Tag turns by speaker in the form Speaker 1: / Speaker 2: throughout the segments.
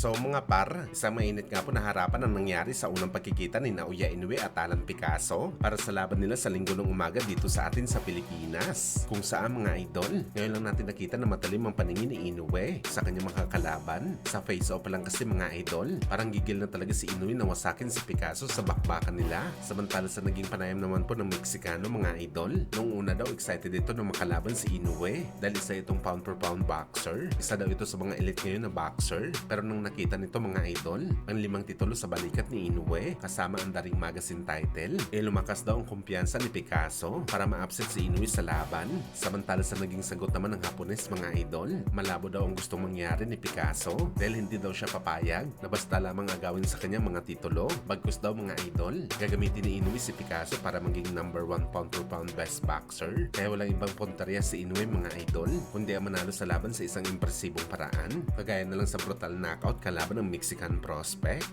Speaker 1: So mga par, isang mainit nga po na harapan ang nangyari sa unang pagkikita ni Naoya Inoue at Alan Picasso para sa laban nila sa linggo ng umaga dito sa atin sa Pilipinas. Kung saan mga idol, ngayon lang natin nakita na matalim ang paningin ni Inoue sa kanyang mga kalaban. Sa face-off pa lang kasi mga idol, parang gigil na talaga si Inoue na wasakin si Picasso sa bakbakan nila. Samantala sa naging panayam naman po ng Meksikano mga idol, nung una daw excited ito na makalaban si Inoue dahil isa itong pound per pound boxer. Isa daw ito sa mga elite ngayon na boxer, pero nung nakita nito mga idol, ang 5 titulo sa balikat ni Inoue kasama ang daring magazine title, lumakas daw ang kumpiyansa ni Picasso para ma-upset si Inoue sa laban. Samantala sa naging sagot naman ng Hapones mga idol, malabo daw ang gustong mangyari ni Picasso dahil hindi daw siya papayag na basta lamang agawin sa kanya mga titulo. Bagkus daw mga idol, gagamitin ni Inoue si Picasso para maging number 1 pound per pound best boxer. Kaya walang ibang puntarya si Inoue mga idol, kundi ang manalo sa laban sa isang impresibong paraan, kagaya na lang sa brutal knockout kalaban ng Mexican prospect.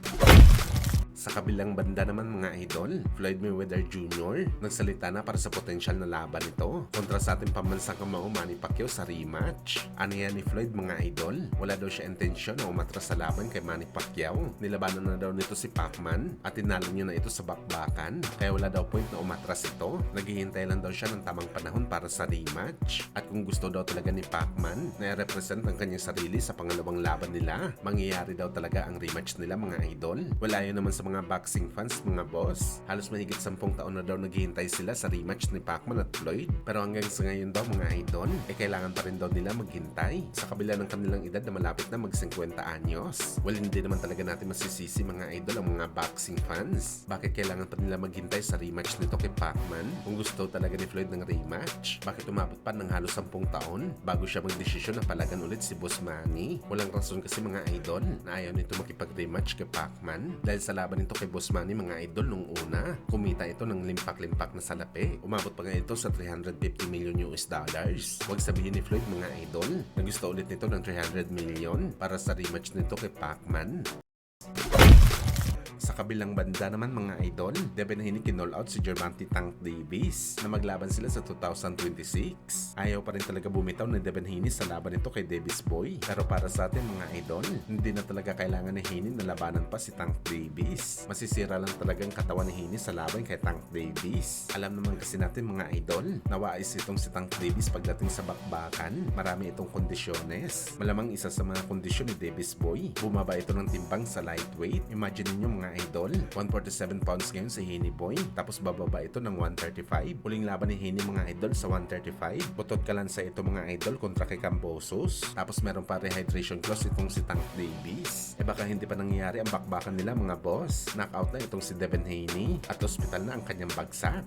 Speaker 1: Sa kabilang banda naman mga idol, Floyd Mayweather Jr. nagsalita na para sa potensyal na laban nito kontra sa ating pambansang kamao Manny Pacquiao sa rematch. Ano yan ni Floyd mga idol? Wala daw siya intensyon na umatras sa laban kay Manny Pacquiao. Nilabanan na daw nito si Pacman at tinalo niya na ito sa bakbakan, kaya wala daw point na umatras ito. Naghihintay lang daw siya ng tamang panahon para sa rematch. At kung gusto daw talaga ni Pacman na i-represent ang kanyang sarili sa pangalawang laban nila, mangyayari daw talaga ang rematch nila mga idol. Wala yun naman sa mga boxing fans mga boss. Halos mahigit 10 taon na daw naghihintay sila sa rematch ni Pacman at Floyd. Pero hanggang sa ngayon daw mga idol, kailangan pa rin daw nila maghintay sa kabila ng kanilang edad na malapit na mag 50 anyos. Well, hindi naman talaga natin masisisi mga idol ang mga boxing fans. Bakit kailangan pa nila maghintay sa rematch nito kay Pacman? Kung gusto talaga ni Floyd ng rematch, bakit umabot pa ng halos 10 taon bago siya magdesisyon na palagan ulit si Boss Manny? Walang rason kasi mga idol na ayaw nito makipag-rematch kay Pacman dahil sa laban nito kay Boss Manny mga idol nung una, kumita ito ng limpak-limpak na salapi. Umabot pa nga ito sa 350 million US dollars. Huwag sabihin ni Floyd mga idol na gusto ulit nito ng 300 million para sa rematch nito kay Pacman. Sa kabilang banda naman mga idol, Debenhini kinall out si Gervonta Tank Davis na maglaban sila sa 2026. Ayaw pa rin talaga bumitaw ni Debenhini sa laban nito kay Davis Boy. Pero para sa atin mga idol, hindi na talaga kailangan ni Hini na labanan pa si Tank Davis. Masisira lang talaga ang katawan ni Hini sa laban kay Tank Davis. Alam naman kasi natin mga idol, nawais itong si Tank Davis pagdating sa bakbakan. Marami itong kondisyones. Malamang isa sa mga kondisyon ni Davis Boy, bumaba ito ng timbang sa lightweight. Imagine niyo mga idol, 147 pounds ngayon si Henny Boy, tapos bababa ito ng 135. Huling laban ni Henny mga idol sa 135. Butot ka lang sa ito mga idol kontra kay Cambosos. Tapos meron pa rehydration clause itong si Tank Davis. Baka hindi pa nangyayari ang bakbakan nila mga boss. Knockout na itong si Devin Haney at hospital na ang kanyang bagsak.